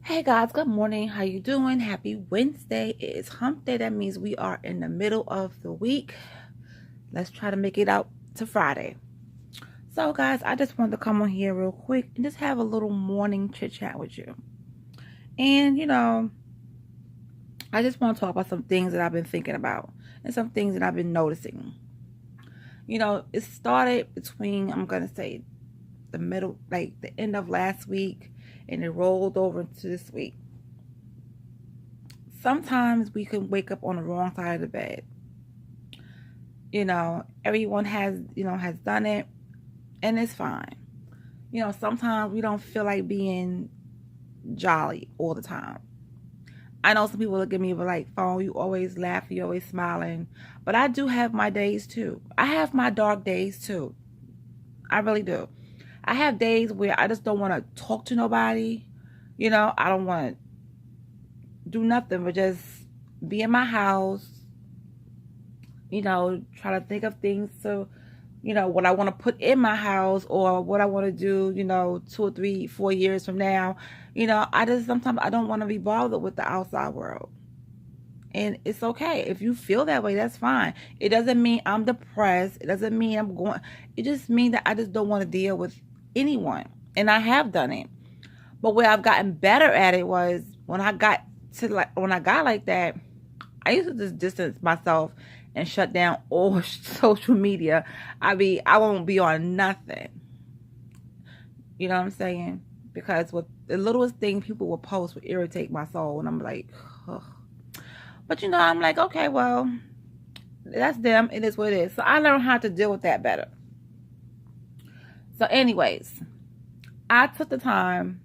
Hey guys, good morning. How you doing? Happy Wednesday. It is hump day. That means we are in the middle of the week. Let's try to make it out to Friday. So guys, I just wanted to come on here real quick and just have a little morning chit chat with you. And I just want to talk about some things that I've been thinking about and some things that I've been noticing. It started between, I'm going to say, the middle, like the end of last week, and it rolled over into this week. Sometimes we can wake up on the wrong side of the bed. Everyone has done it, and it's fine. Sometimes we don't feel like being jolly all the time. I know some people look at me like, "Phone, you always laughing, you always smiling." But I do have my days too. I have my dark days too. I really do. I have days where I just don't want to talk to nobody. I don't want to do nothing but just be in my house, try to think of things to, what I want to put in my house or what I want to do, 2 or 3, 4 years from now. Sometimes I don't want to be bothered with the outside world. And it's okay. If you feel that way, that's fine. It doesn't mean I'm depressed. It doesn't mean it just means that I just don't want to deal with anyone. And I have done it. But where I've gotten better at it was when I got like that, I used to just distance myself and shut down all social media. I won't be on nothing. You know what I'm saying? Because with the littlest thing people will post would irritate my soul. And I'm like, ugh. But I'm like, okay, well, that's them. It is what it is. So I learned how to deal with that better. So anyways, I took the time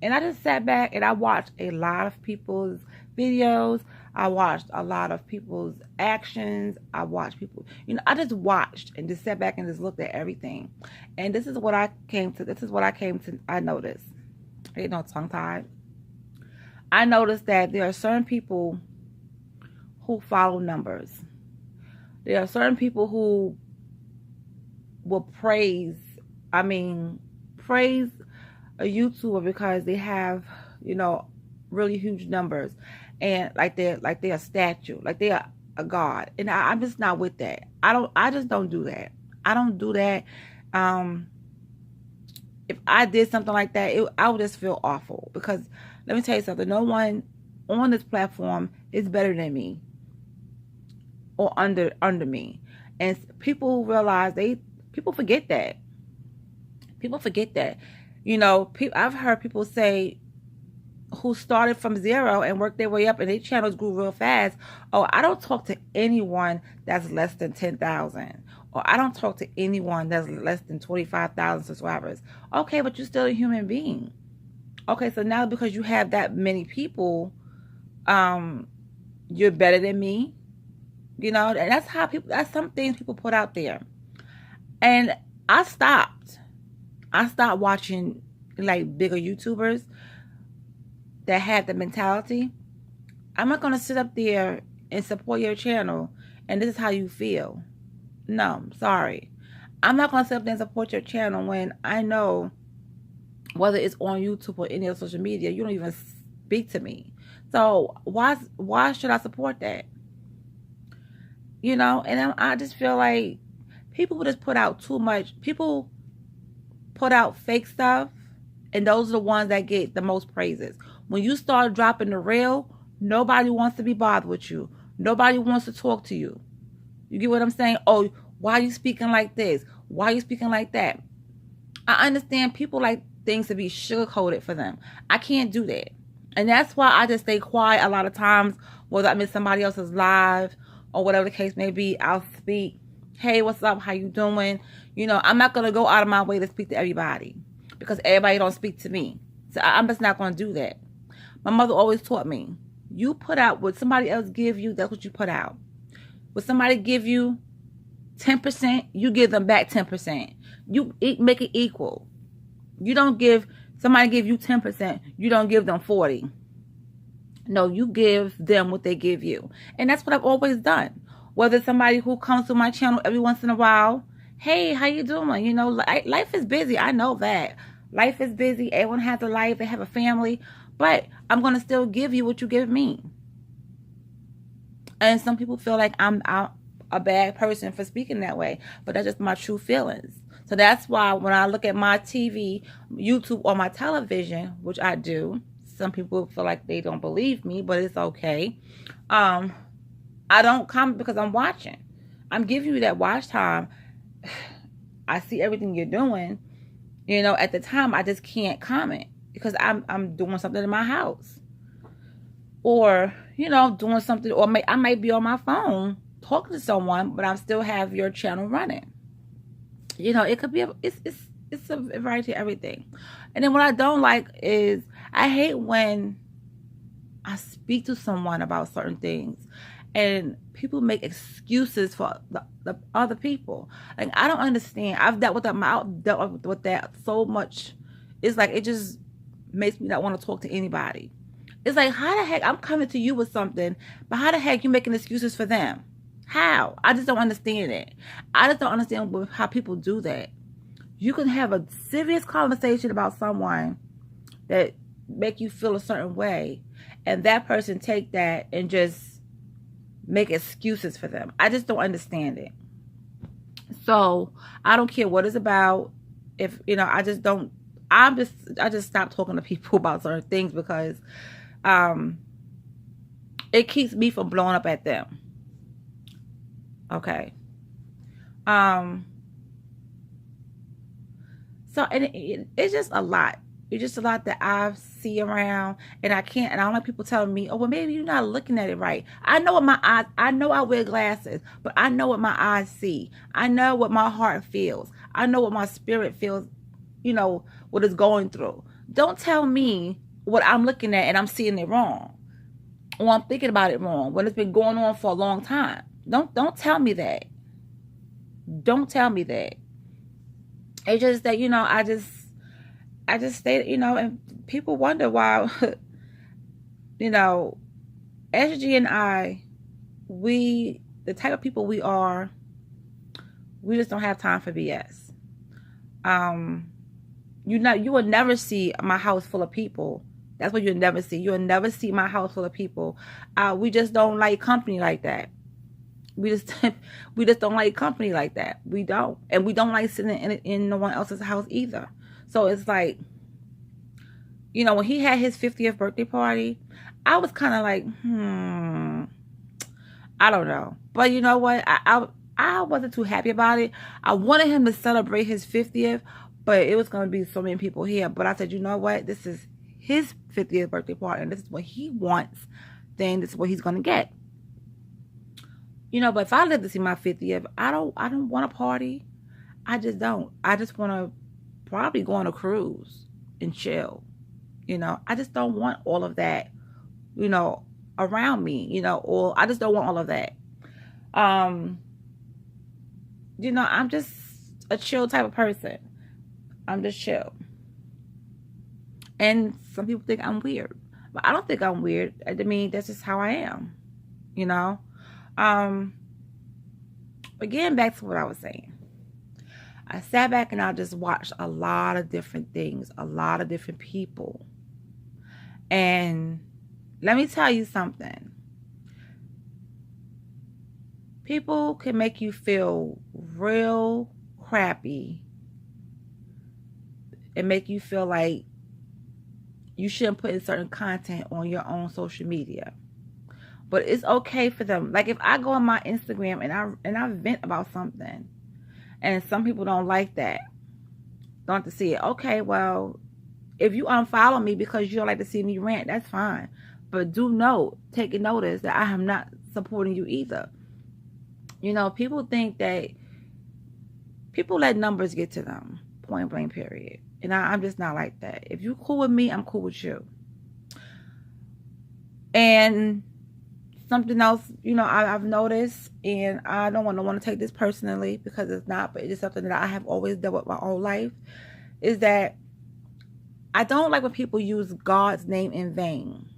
and I just sat back and I watched a lot of people's videos. I watched a lot of people's actions. I watched people, I just watched and just sat back and just looked at everything. And this is what I came to. I noticed. Tongue-tied. I noticed that there are certain people who follow numbers. There are certain people who will praise a YouTuber because they have, really huge numbers, and like they're a statue, like they are a god. And I'm just not with that. I just don't do that. I don't do that. If I did something like that, I would just feel awful, because let me tell you something. No one on this platform is better than me or under me. And people realize people forget that. People forget that. I've heard people say who started from zero and worked their way up and their channels grew real fast. Oh, I don't talk to anyone that's less than 10,000. Or I don't talk to anyone that's less than 25,000 subscribers. Okay, but you're still a human being. Okay, so now because you have that many people, you're better than me. And that's some things people put out there. And I stopped watching like bigger YouTubers that had the mentality. I'm not going to sit up there and support your channel and this is how you feel. No, sorry. I'm not going to sit up there and support your channel when I know, whether it's on YouTube or any other social media, you don't even speak to me. So why should I support that? And I just feel like people just put out too much. People put out fake stuff, and those are the ones that get the most praises. When you start dropping the real, nobody wants to be bothered with you. Nobody wants to talk to you. You get what I'm saying? Oh, why are you speaking like this? Why are you speaking like that? I understand people like things to be sugar-coated for them. I can't do that. And that's why I just stay quiet a lot of times, whether I'm in somebody else's live or whatever the case may be. I'll speak. Hey, what's up? How you doing? I'm not going to go out of my way to speak to everybody, because everybody don't speak to me. So I'm just not going to do that. My mother always taught me, you put out what somebody else give you, that's what you put out. When somebody give you 10%, you give them back 10%. You make it equal. You don't somebody give you 10%, you don't give them 40. No, you give them what they give you. And that's what I've always done. Whether it's somebody who comes to my channel every once in a while, hey, how you doing? Life is busy. I know that. Life is busy. Everyone has a life. They have a family. But I'm going to still give you what you give me. And some people feel like I'm a bad person for speaking that way. But that's just my true feelings. So that's why when I look at my TV, YouTube, or my television, which I do, some people feel like they don't believe me, but it's okay. I don't comment because I'm watching. I'm giving you that watch time. I see everything you're doing. You know, at the time, I just can't comment because I'm doing something in my house. Or, you know, doing something, or I might be on my phone talking to someone, but I still have your channel running. You know, it could be, it's a variety of everything. And then what I don't like is, I hate when I speak to someone about certain things and people make excuses for the other people. Like, I don't understand. I've dealt with that so much. It's like, it just makes me not want to talk to anybody. It's like, how the heck, I'm coming to you with something, but how the heck you making excuses for them? How? I just don't understand it. I just don't understand how people do that. You can have a serious conversation about someone that make you feel a certain way, and that person take that and just make excuses for them. I just don't understand it. So I don't care what it's about. If, you know, I just stop talking to people about certain things because it keeps me from blowing up at them. Okay. So, and it's just a lot. It's just a lot that I see around, and I don't like people telling me, oh, well, maybe you're not looking at it right. I know what my eyes, I know I wear glasses, but I know what my eyes see. I know what my heart feels. I know what my spirit feels, you know, what it's going through. Don't tell me what I'm looking at and I'm seeing it wrong, or I'm thinking about it wrong when it's been going on for a long time. Don't tell me that. Don't tell me that. It's just that, you know, I just stay, you know, and people wonder why, you know, SG and I, the type of people we are, we just don't have time for BS. You will never see my house full of people. That's what you'll never see. You'll never see my house full of people. We just don't like company like that. We just don't like company like that. We don't. And we don't like sitting in no one else's house either. So it's like, you know, when he had his 50th birthday party, I was kind of like, I don't know. But you know what? I wasn't too happy about it. I wanted him to celebrate his 50th, but it was going to be so many people here. But I said, you know what? This is his 50th birthday party, and this is what he wants. Then this is what he's going to get. You know, but if I live to see my 50th, I don't want a party. I just don't. I just want to probably go on a cruise and chill. You know, I just don't want all of that, you know, around me, you know, or I just don't want all of that. You know, I'm just a chill type of person. I'm just chill. And some people think I'm weird, but I don't think I'm weird. I mean, that's just how I am, you know. Again, back to what I was saying. I sat back and I just watched a lot of different things, a lot of different people. And let me tell you something. People can make you feel real crappy and make you feel like you shouldn't put in certain content on your own social media. But it's okay for them. Like, if I go on my Instagram and I vent about something, and some people don't like that, don't have to see it. Okay, well, if you unfollow me because you don't like to see me rant, that's fine. But do note, take a notice that I am not supporting you either. You know, people think that people let numbers get to them, point blank, period. And I'm just not like that. If you're cool with me, I'm cool with you. And something else, you know, I've noticed, and I don't want to take this personally because it's not, but it's something that I have always done with my whole life, is that I don't like when people use God's name in vain.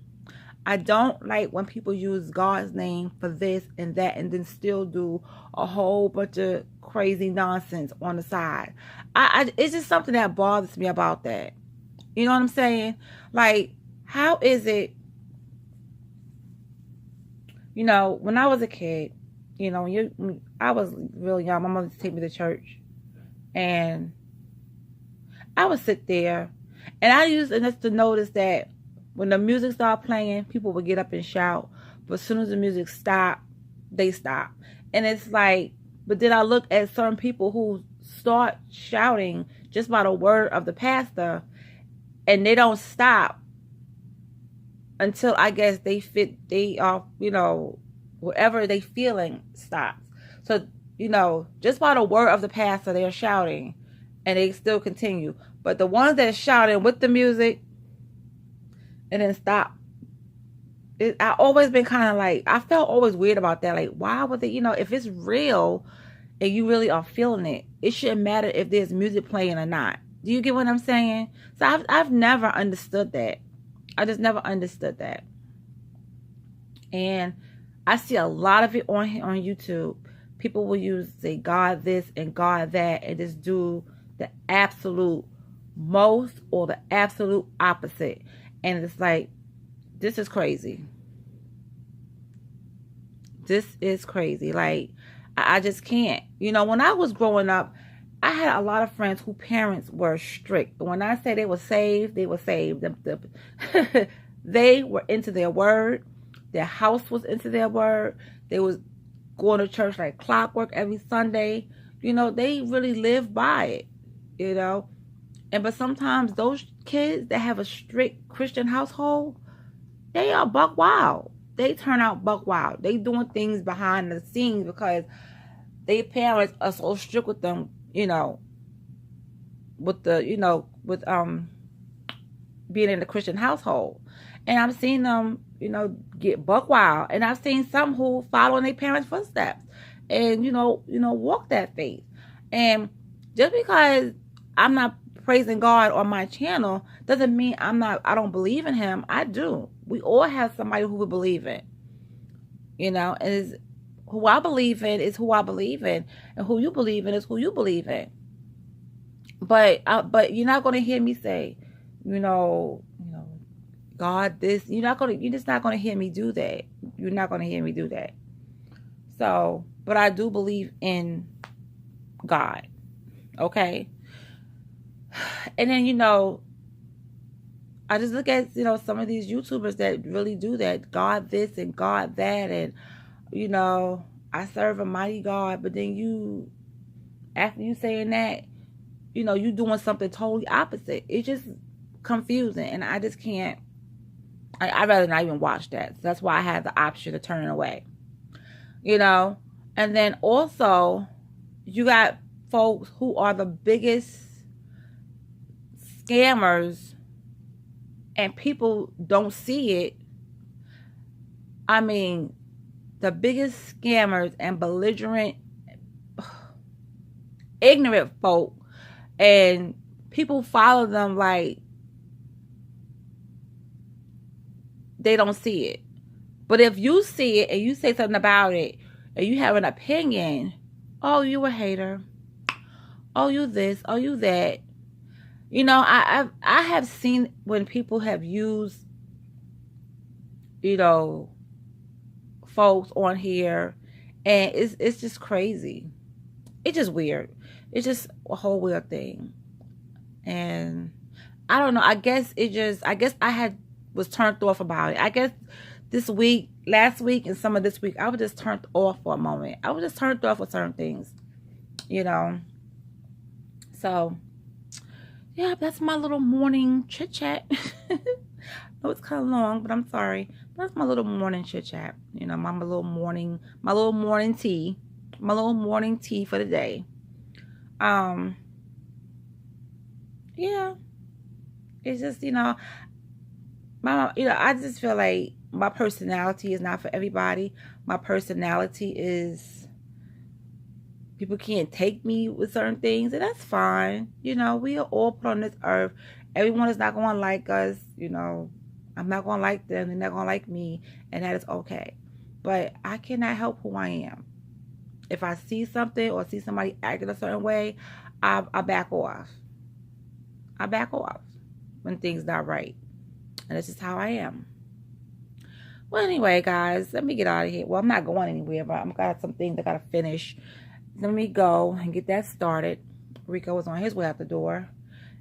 I don't like when people use God's name for this and that and then still do a whole bunch of crazy nonsense on the side. It's just something that bothers me about that. You know what I'm saying? Like, how is it, you know, when I was a kid, you know, when I was real young, my mother used to take me to church, and I would sit there, and I used to notice that when the music started playing, people would get up and shout, but as soon as the music stopped, they stopped. And it's like, but then I look at certain people who start shouting just by the word of the pastor, and they don't stop until, I guess, they are, you know, whatever they feeling stops. So, you know, just by the word of the pastor, they're shouting, and they still continue. But the ones that are shouting with the music and then stop, I always been kind of like, I felt always weird about that. Like, why would they, you know, if it's real and you really are feeling it, it shouldn't matter if there's music playing or not. Do you get what I'm saying? So I've never understood that. I just never understood that. And I see a lot of it on YouTube. People will use, say, God this and God that, and just do the absolute most or the absolute opposite. And it's like, this is crazy. This is crazy. Like, I just can't. You know, when I was growing up, I had a lot of friends whose parents were strict. When I say they were saved, they were saved. They were into their word. Their house was into their word. They was going to church like clockwork every Sunday. You know, they really lived by it, you know. But sometimes those kids that have a strict Christian household, they are buck wild. They turn out buck wild. They doing things behind the scenes because their parents are so strict with them, you know, with the, you know, with being in the Christian household. And I've seen them, you know, get buck wild. And I've seen some who follow in their parents' footsteps and, you know, walk that faith. And just because I'm not praising God on my channel doesn't mean I don't believe in him. I do. We all have somebody who we believe in, you know, and who I believe in is who I believe in, and who you believe in is who you believe in. But you're not going to hear me say, you know, God this. You're just not going to hear me do that. You're not going to hear me do that. So, but I do believe in God. Okay. And then, you know, I just look at, you know, some of these YouTubers that really do that. God this and God that. And, you know, I serve a mighty God. But then after you saying that, you know, you doing something totally opposite. It's just confusing. And I just can't. I'd rather not even watch that. So that's why I have the option to turn it away. You know. And then also, you got folks who are the biggest scammers, and people don't see it. I mean, the biggest scammers and belligerent, ignorant folk, and people follow them like they don't see it. But if you see it and you say something about it and you have an opinion, oh, you a hater. Oh, you this. Oh, you that. You know, I have seen when people have used, you know, folks on here, and it's just crazy. It's just weird. It's just a whole weird thing. And I don't know. I guess I was turned off about it. I guess last week and some of this week, I was just turned off for a moment. I was just turned off with certain things, you know. So, yeah, that's my little morning chit chat. No, it's kind of long, but I'm sorry. That's my little morning chit chat. You know, my little morning tea for the day. Yeah, it's just, you know, I just feel like my personality is not for everybody. My personality is, people can't take me with certain things, and that's fine. You know, we are all put on this earth. Everyone is not going to like us. You know, I'm not going to like them. They're not going to like me, and that is okay. But I cannot help who I am. If I see something or see somebody acting a certain way, I back off. I back off when things not right. And this is how I am. Well, anyway, guys, let me get out of here. Well, I'm not going anywhere, but I've got some things I got to finish. Let me go and get that started. Rico is on his way out the door.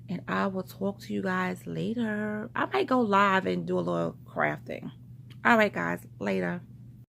And I will talk to you guys later. I might go live and do a little crafting. All right, guys. Later.